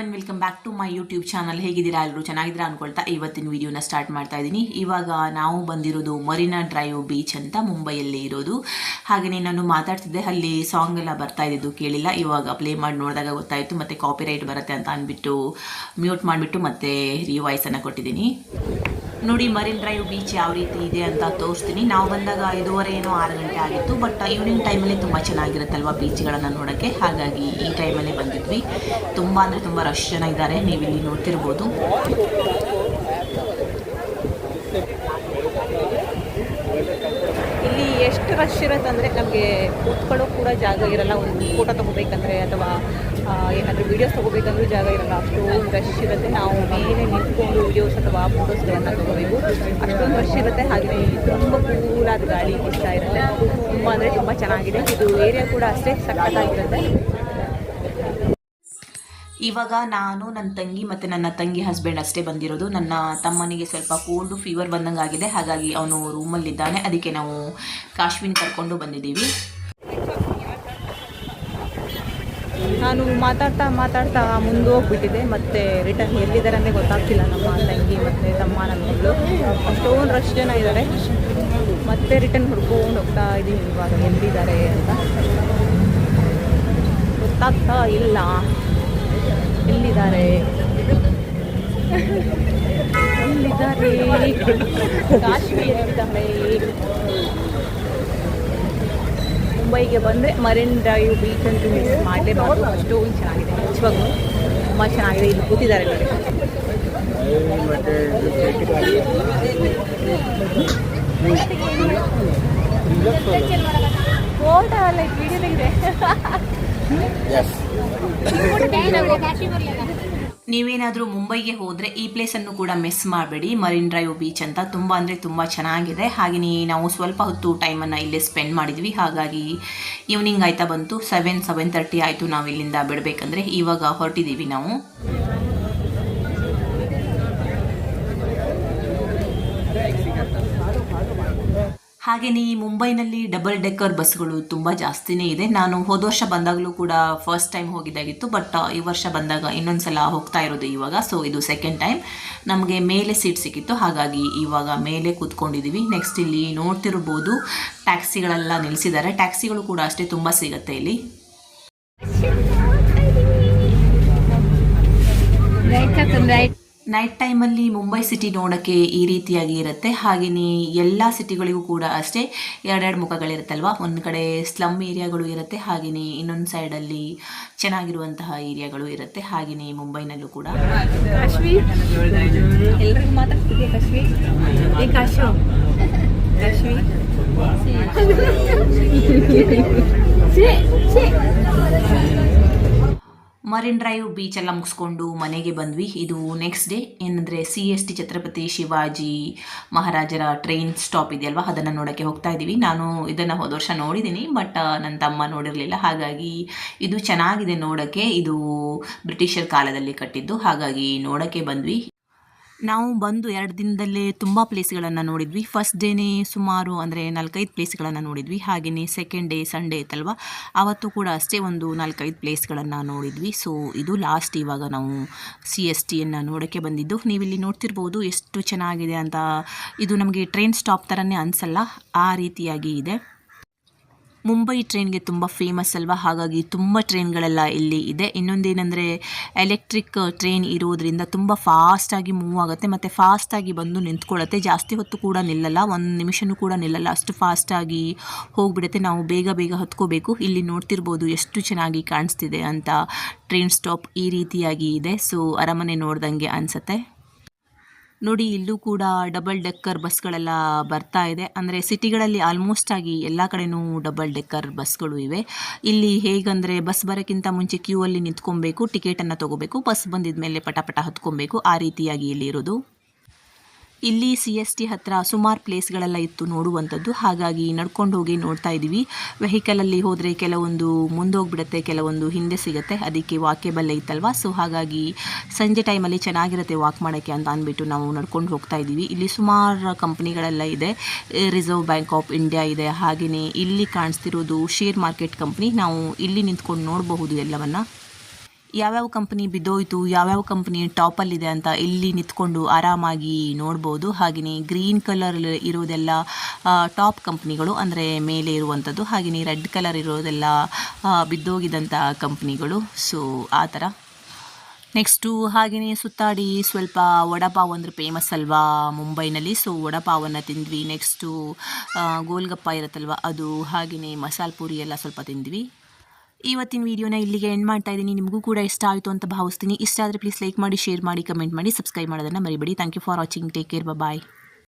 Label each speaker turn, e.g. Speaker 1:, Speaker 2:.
Speaker 1: Everyone, welcome back to my YouTube channel. ಹೇಗಿದ್ದೀರಾ ಎಲ್ಲರೂ? ಚೆನ್ನಾಗಿದ್ದೀರಾ ಅನ್ಕೊಳ್ತಾ ಇವತ್ತಿನ ವಿಡಿಯೋನ ಸ್ಟಾರ್ಟ್ ಮಾಡ್ತಾ ಇದ್ದೀನಿ. ಇವಾಗ ನಾವು ಬಂದಿರೋದು ಮರೀನಾ ಡ್ರೈವ್ ಬೀಚ್ ಅಂತ ಮುಂಬೈಯಲ್ಲಿ ಇರೋದು. ಹಾಗೆಯೇ ನಾನು ಮಾತಾಡ್ತಿದ್ದೆ, ಅಲ್ಲಿ ಸಾಂಗ್ ಎಲ್ಲ ಬರ್ತಾ ಇದ್ದಿದ್ದು ಕೇಳಿಲ್ಲ. ಇವಾಗ ಪ್ಲೇ ಮಾಡಿ ನೋಡಿದಾಗ ಗೊತ್ತಾಯಿತು, ಮತ್ತು ಕಾಪಿರೈಟ್ ಬರುತ್ತೆ ಅಂತ ಅಂದ್ಬಿಟ್ಟು ಮ್ಯೂಟ್ ಮಾಡಿಬಿಟ್ಟು ಮತ್ತೆ ರಿವಾಯ್ಸನ್ನು ಕೊಟ್ಟಿದ್ದೀನಿ. ನೋಡಿ ಮರೀನ್ ಡ್ರೈವ್ ಬೀಚ್ ಯಾವ ರೀತಿ ಇದೆ ಅಂತ ತೋರಿಸ್ತೀನಿ. ನಾವು ಬಂದಾಗ 5:30 ಏನೋ 6 ಗಂಟೆ ಆಗಿತ್ತು. ಬಟ್ ಈವ್ನಿಂಗ್ ಟೈಮಲ್ಲಿ ತುಂಬ ಚೆನ್ನಾಗಿರುತ್ತಲ್ವ ಬೀಚ್ಗಳನ್ನು ನೋಡೋಕ್ಕೆ, ಹಾಗಾಗಿ ಈ ಟೈಮಲ್ಲಿ ಬಂದಿದ್ವಿ. ತುಂಬ ಅಂದರೆ ತುಂಬ ರಶ್ ಜನ ಇದ್ದಾರೆ, ನೀವಿಲ್ಲಿ ನೋಡ್ತಿರ್ಬೋದು.
Speaker 2: ಇಲ್ಲಿ ಎಷ್ಟು ರಶ್ ಇರುತ್ತೆ ಅಂದರೆ ನಮಗೆ ಕೂತ್ಕೊಳ್ಳೋ ಕೂಡ ಜಾಗ ಇರಲ್ಲ. ಒಂದು ಫೋಟೋ ತೊಗೋಬೇಕಂದ್ರೆ ಅಥವಾ ಏನಾದರೂ ವೀಡಿಯೋಸ್ ತೊಗೋಬೇಕಂದ್ರೂ ಜಾಗ ಇರಲ್ಲ, ಅಷ್ಟೊಂದು ರಶ್ ಇರುತ್ತೆ. ನಾವು ಮೇಲೆ ನಿಂತ್ಕೊಂಡು ವೀಡಿಯೋಸ್ ಅಥವಾ ಫೋಟೋಸ್ಗಳನ್ನು ತೊಗೋಬೇಕು, ಅಷ್ಟೊಂದು ರಶ್ ಇರುತ್ತೆ. ಹಾಗೆಯೇ ತುಂಬ ಕೂಲಾದ ಗಾಳಿ ಇಷ್ಟ ಇರುತ್ತೆ. ತುಂಬ ಅಂದರೆ ತುಂಬ ಚೆನ್ನಾಗಿದೆ. ಇದು ಏರಿಯಾ ಕೂಡ ಅಷ್ಟೇ ಸಖತ್ತಾಗಿರುತ್ತೆ.
Speaker 1: ಇವಾಗ ನಾನು, ನನ್ನ ತಂಗಿ ಮತ್ತು ನನ್ನ ತಂಗಿ ಹಸ್ಬೆಂಡ್ ಅಷ್ಟೇ ಬಂದಿರೋದು. ನನ್ನ ತಮ್ಮನಿಗೆ ಸ್ವಲ್ಪ ಕೋಲ್ಡು ಫೀವರ್ ಬಂದಂಗೆ ಆಗಿದೆ, ಹಾಗಾಗಿ ಅವನು ರೂಮಲ್ಲಿದ್ದಾನೆ. ಅದಕ್ಕೆ ನಾವು ಕಾಶ್ಮೀರ್ ಕರ್ಕೊಂಡು ಬಂದಿದ್ದೀವಿ.
Speaker 2: ನಾನು ಮಾತಾಡ್ತಾ ಮುಂದೆ ಹೋಗ್ಬಿಟ್ಟಿದೆ, ಮತ್ತು ರಿಟರ್ನ್ ಎಲ್ಲಿದ್ದಾರೆ ಅಂದರೆ ಗೊತ್ತಾಗ್ತಿಲ್ಲ. ನಮ್ಮ ತಂಗಿ ಮತ್ತು ತಮ್ಮ ನನ್ನ ಮಗಳು ಅಷ್ಟೊಂದು ರಶ್ ಜನ ಇದ್ದಾರೆ. ಮತ್ತೆ ರಿಟರ್ನ್ ಹುಡ್ಕೊಂಡು ಹೋಗ್ತಾ ಇದ್ದೀನಿ ಇವಾಗ ಎಲ್ಲಿದ್ದಾರೆ ಅಂತ ಗೊತ್ತಾಗ್ತಾ ಇಲ್ಲ. ಎಲ್ಲಿದ್ದಾರೆ ಕಾಶ್ಮೀರಲ್ಲಿದ್ದಾರೆ. ಮುಂಬೈಗೆ ಬಂದರೆ ಮರೀನ್ ಡ್ರೈವ್ ಬೀಚ್ ಅಂತೂ ಮಿಸ್ ಮಾಡಲೇಬಾರ್ದು. ಅಷ್ಟೊಂದು ಚೆನ್ನಾಗಿದೆ, ನಿಜವಾಗ್ಲೂ ತುಂಬ ಚೆನ್ನಾಗಿದೆ. ಇಲ್ಲಿ ಕೂತಿದ್ದಾರೆ ನೋಡಿ. ಫೋಟೋ ಅಲ್ಲ, ವಿಡಿಯೋ ತೆಗೆದೆ.
Speaker 1: ನೀವೇನಾದರೂ ಮುಂಬೈಗೆ ಹೋದರೆ ಈ ಪ್ಲೇಸನ್ನು ಕೂಡ ಮಿಸ್ ಮಾಡಬೇಡಿ. ಮರೀನ್ ಡ್ರೈವ್ ಬೀಚ್ ಅಂತ ತುಂಬ ಅಂದರೆ ತುಂಬ ಚೆನ್ನಾಗಿದೆ. ಹಾಗೆಯೇ ನಾವು ಸ್ವಲ್ಪ ಹೊತ್ತು ಟೈಮನ್ನು ಇಲ್ಲೇ ಸ್ಪೆಂಡ್ ಮಾಡಿದ್ವಿ. ಹಾಗಾಗಿ ಈವ್ನಿಂಗ್ ಆಯ್ತಾ ಬಂತು, 7:30 ಆಯಿತು ನಾವು ಇಲ್ಲಿಂದ ಬಿಡಬೇಕಂದ್ರೆ. ಇವಾಗ ಹೊರಟಿದ್ದೀವಿ ನಾವು. ಹಾಗೆಯೇ ಈ ಮುಂಬೈನಲ್ಲಿ ಡಬಲ್ ಡೆಕ್ಕರ್ ಬಸ್ಗಳು ತುಂಬ ಜಾಸ್ತಿನೇ ಇದೆ. ನಾನು ಹೋದ ವರ್ಷ ಬಂದಾಗಲೂ ಕೂಡ ಫಸ್ಟ್ ಟೈಮ್ ಹೋಗಿದ್ದಾಗಿತ್ತು, ಬಟ್ ಈ ವರ್ಷ ಬಂದಾಗ ಇನ್ನೊಂದು ಸಲ ಹೋಗ್ತಾ ಇರೋದು ಇವಾಗ. ಸೊ ಇದು ಸೆಕೆಂಡ್ ಟೈಮ್. ನಮಗೆ ಮೇಲೆ ಸೀಟ್ ಸಿಕ್ಕಿತ್ತು, ಹಾಗಾಗಿ ಇವಾಗ ಮೇಲೆ ಕೂತ್ಕೊಂಡಿದ್ದೀವಿ. ನೆಕ್ಸ್ಟ್ ಇಲ್ಲಿ ನೋಡ್ತಿರ್ಬೋದು ಟ್ಯಾಕ್ಸಿಗಳೆಲ್ಲ ನಿಲ್ಲಿಸಿದ್ದಾರೆ. ಟ್ಯಾಕ್ಸಿಗಳು ಕೂಡ ಅಷ್ಟೇ ತುಂಬ ಸಿಗುತ್ತೆ ಇಲ್ಲಿ. ನೈಟ್ ಟೈಮಲ್ಲಿ ಮುಂಬೈ ಸಿಟಿ ನೋಡೋಕ್ಕೆ ಈ ರೀತಿಯಾಗಿ ಇರುತ್ತೆ. ಹಾಗೆಯೇ ಎಲ್ಲ ಸಿಟಿಗಳಿಗೂ ಕೂಡ ಅಷ್ಟೇ ಎರಡೆರಡು ಮುಖಗಳಿರುತ್ತಲ್ವ. ಒಂದು ಕಡೆ ಸ್ಲಮ್ ಏರಿಯಾಗಳು ಇರುತ್ತೆ, ಹಾಗೆಯೇ ಇನ್ನೊಂದು ಸೈಡಲ್ಲಿ ಚೆನ್ನಾಗಿರುವಂತಹ ಏರಿಯಾಗಳು ಇರುತ್ತೆ. ಹಾಗೆಯೇ ಮುಂಬೈನಲ್ಲೂ ಕೂಡ
Speaker 2: ಎಲ್ರಿಗೂ ಮಾತಾಡ್ತಿದ್ದೆ
Speaker 1: ಮರೀನ್ ಡ್ರೈವ್ ಬೀಚ್ ಎಲ್ಲ ಮುಗಿಸ್ಕೊಂಡು ಮನೆಗೆ ಬಂದ್ವಿ. ಇದು ನೆಕ್ಸ್ಟ್ ಡೇ. ಏನಂದರೆ CST ಛತ್ರಪತಿ ಶಿವಾಜಿ ಮಹಾರಾಜರ ಟ್ರೈನ್ ಸ್ಟಾಪ್ ಇದೆಯಲ್ವ, ಅದನ್ನು ನೋಡೋಕ್ಕೆ ಹೋಗ್ತಾ ಇದ್ದೀವಿ. ನಾನು ಇದನ್ನು ಹೋದ ವರ್ಷ ನೋಡಿದ್ದೀನಿ, ಬಟ್ ನನ್ನ ತಮ್ಮ ನೋಡಿರಲಿಲ್ಲ. ಹಾಗಾಗಿ ಇದು ಚೆನ್ನಾಗಿದೆ ನೋಡೋಕ್ಕೆ. ಇದು ಬ್ರಿಟಿಷರ್ ಕಾಲದಲ್ಲಿ ಕಟ್ಟಿದ್ದು, ಹಾಗಾಗಿ ನೋಡೋಕ್ಕೆ ಬಂದ್ವಿ. ನಾವು ಬಂದು 2 ದಿನದಲ್ಲೇ ತುಂಬ ಪ್ಲೇಸ್ಗಳನ್ನು ನೋಡಿದ್ವಿ. ಫಸ್ಟ್ ಡೇನೇ ಸುಮಾರು ಅಂದರೆ 4-5 ಪ್ಲೇಸ್ಗಳನ್ನು ನೋಡಿದ್ವಿ. ಹಾಗೆಯೇ ಸೆಕೆಂಡ್ ಡೇ ಸಂಡೇ ಇತ್ತಲ್ವ, ಆವತ್ತು ಕೂಡ ಅಷ್ಟೇ ಒಂದು 4-5 ಪ್ಲೇಸ್ಗಳನ್ನು ನೋಡಿದ್ವಿ. ಸೊ ಇದು ಲಾಸ್ಟ್. ಇವಾಗ ನಾವು CSTಯನ್ನು ನೋಡೋಕ್ಕೆ ಬಂದಿದ್ದು. ನೀವಿಲ್ಲಿ ನೋಡ್ತಿರ್ಬೋದು ಎಷ್ಟು ಚೆನ್ನಾಗಿದೆ ಅಂತ. ಇದು ನಮಗೆ ಟ್ರೈನ್ ಸ್ಟಾಪ್ ಥರನೇ ಅನಿಸಲ್ಲ, ಆ ರೀತಿಯಾಗಿ ಇದೆ. ಮುಂಬೈ ಟ್ರೈನ್ಗೆ ತುಂಬ ಫೇಮಸ್ ಅಲ್ವಾ, ಹಾಗಾಗಿ ತುಂಬ ಟ್ರೈನ್ಗಳೆಲ್ಲ ಇಲ್ಲಿ ಇದೆ. ಇನ್ನೊಂದೇನೆಂದರೆ ಎಲೆಕ್ಟ್ರಿಕ್ ಟ್ರೈನ್ ಇರೋದ್ರಿಂದ ತುಂಬ ಫಾಸ್ಟಾಗಿ ಮೂವ್ ಆಗುತ್ತೆ, ಮತ್ತು ಫಾಸ್ಟಾಗಿ ಬಂದು ನಿಂತ್ಕೊಳ್ಳುತ್ತೆ. ಜಾಸ್ತಿ ಹೊತ್ತು ಕೂಡ ನಿಲ್ಲಲ್ಲ, 1 ನಿಮಿಷನೂ ಕೂಡ ನಿಲ್ಲಲ್ಲ, ಅಷ್ಟು ಫಾಸ್ಟಾಗಿ ಹೋಗಿಬಿಡುತ್ತೆ. ನಾವು ಬೇಗ ಹತ್ಕೋಬೇಕು. ಇಲ್ಲಿ ನೋಡ್ತಿರ್ಬೋದು ಎಷ್ಟು ಚೆನ್ನಾಗಿ ಕಾಣಿಸ್ತಿದೆ ಅಂತ. ಟ್ರೈನ್ ಸ್ಟಾಪ್ ಈ ರೀತಿಯಾಗಿ ಇದೆ. ಸೊ ಅರಮನೆ ನೋಡ್ದಂಗೆ ಅನಿಸುತ್ತೆ ನೋಡಿ. ಇಲ್ಲೂ ಕೂಡ ಡಬಲ್ ಡೆಕ್ಕರ್ ಬಸ್ಗಳೆಲ್ಲ ಬರ್ತಾ ಇದೆ. ಅಂದರೆ ಸಿಟಿಗಳಲ್ಲಿ ಆಲ್ಮೋಸ್ಟ್ ಆಗಿ ಎಲ್ಲ ಕಡೆನೂ ಡಬಲ್ ಡೆಕ್ಕರ್ ಬಸ್ಗಳು ಇವೆ. ಇಲ್ಲಿ ಹೇಗಂದರೆ ಬಸ್ ಬರೋಕ್ಕಿಂತ ಮುಂಚೆ ಕ್ಯೂ ಅಲ್ಲಿ ನಿಂತ್ಕೊಬೇಕು, ಟಿಕೆಟನ್ನು ತೊಗೋಬೇಕು, ಬಸ್ ಬಂದಿದ ಮೇಲೆ ಪಟ ಹತ್ಕೊಬೇಕು, ಆ ರೀತಿಯಾಗಿ ಇಲ್ಲಿ ಇರೋದು. ಇಲ್ಲಿ CST ಹತ್ತಿರ ಸುಮಾರು ಪ್ಲೇಸ್ಗಳೆಲ್ಲ ಇತ್ತು ನೋಡುವಂಥದ್ದು, ಹಾಗಾಗಿ ನಡ್ಕೊಂಡು ಹೋಗಿ ನೋಡ್ತಾ ಇದ್ದೀವಿ. ವೆಹಿಕಲಲ್ಲಿ ಹೋದರೆ ಕೆಲವೊಂದು ಮುಂದೋಗ್ಬಿಡುತ್ತೆ, ಕೆಲವೊಂದು ಹಿಂದೆ ಸಿಗುತ್ತೆ, ಅದಕ್ಕೆ ವಾಕೇಬಲ್ ಇತ್ತಲ್ವ. ಸೊ ಹಾಗಾಗಿ ಸಂಜೆ ಟೈಮಲ್ಲಿ ಚೆನ್ನಾಗಿರುತ್ತೆ ವಾಕ್ ಮಾಡೋಕ್ಕೆ ಅಂತ ಅಂದ್ಬಿಟ್ಟು ನಾವು ನಡ್ಕೊಂಡು ಹೋಗ್ತಾ ಇದ್ದೀವಿ. ಇಲ್ಲಿ ಸುಮಾರು ಕಂಪ್ನಿಗಳೆಲ್ಲ ಇದೆ. ರಿಸರ್ವ್ ಬ್ಯಾಂಕ್ ಆಫ್ ಇಂಡಿಯಾ ಇದೆ. ಹಾಗೆಯೇ ಇಲ್ಲಿ ಕಾಣಿಸ್ತಿರೋದು ಶೇರ್ ಮಾರ್ಕೆಟ್ ಕಂಪ್ನಿ. ನಾವು ಇಲ್ಲಿ ನಿಂತ್ಕೊಂಡು ನೋಡಬಹುದು ಎಲ್ಲವನ್ನು. ಯಾವ್ಯಾವ ಕಂಪ್ನಿ ಬಿದ್ದೋಯ್ತು, ಯಾವ್ಯಾವ ಕಂಪ್ನಿ ಟಾಪಲ್ಲಿದೆ ಅಂತ ಇಲ್ಲಿ ನಿಂತ್ಕೊಂಡು ಆರಾಮಾಗಿ ನೋಡ್ಬೋದು. ಹಾಗೆಯೇ ಗ್ರೀನ್ ಕಲರ್ ಇರೋದೆಲ್ಲ ಟಾಪ್ ಕಂಪ್ನಿಗಳು, ಅಂದರೆ ಮೇಲೆ ಇರುವಂಥದ್ದು. ಹಾಗೆಯೇ ರೆಡ್ ಕಲರ್ ಇರೋದೆಲ್ಲ ಬಿದ್ದೋಗಿದ್ದಂಥ ಕಂಪ್ನಿಗಳು. ಸೊ ಆ ಥರ. ನೆಕ್ಸ್ಟು ಹಾಗೆಯೇ ಸುತ್ತಾಡಿ ಸ್ವಲ್ಪ ವಡಪಾವ್ ಅಂದರೆ ಫೇಮಸ್ ಅಲ್ವಾ ಮುಂಬೈನಲ್ಲಿ. ಸೊ ವಡಪಾವನ್ನು ತಿಂದ್ವಿ. ನೆಕ್ಸ್ಟು ಗೋಲ್ಗಪ್ಪ ಇರುತ್ತಲ್ವ ಅದು, ಹಾಗೆಯೇ ಮಸಾಲೆ ಪೂರಿ ಎಲ್ಲ ಸ್ವಲ್ಪ ತಿಂದ್ವಿ. ಇವತ್ತಿನ ವೀಡಿಯೋನ ಇಲ್ಲಿಗೆ ಎಂಡ್ ಮಾಡ್ತಾ ಇದ್ದೀನಿ. ನಿಮಗೂ ಕೂಡ ಇಷ್ಟ ಆಯಿತು ಅಂತ ಭಾವಿಸ್ತೀನಿ. ಇಷ್ಟ ಆದರೆ ಪ್ಲೀಸ್ ಲೈಕ್ ಮಾಡಿ, ಶೇರ್ ಮಾಡಿ, ಕಮೆಂಟ್ ಮಾಡಿ, ಸಬ್ಸ್ಕ್ರೈಬ್ ಮಾಡೋದನ್ನು ಮರಿಬೇಡಿ. Thank you for watching. Take care. Bye.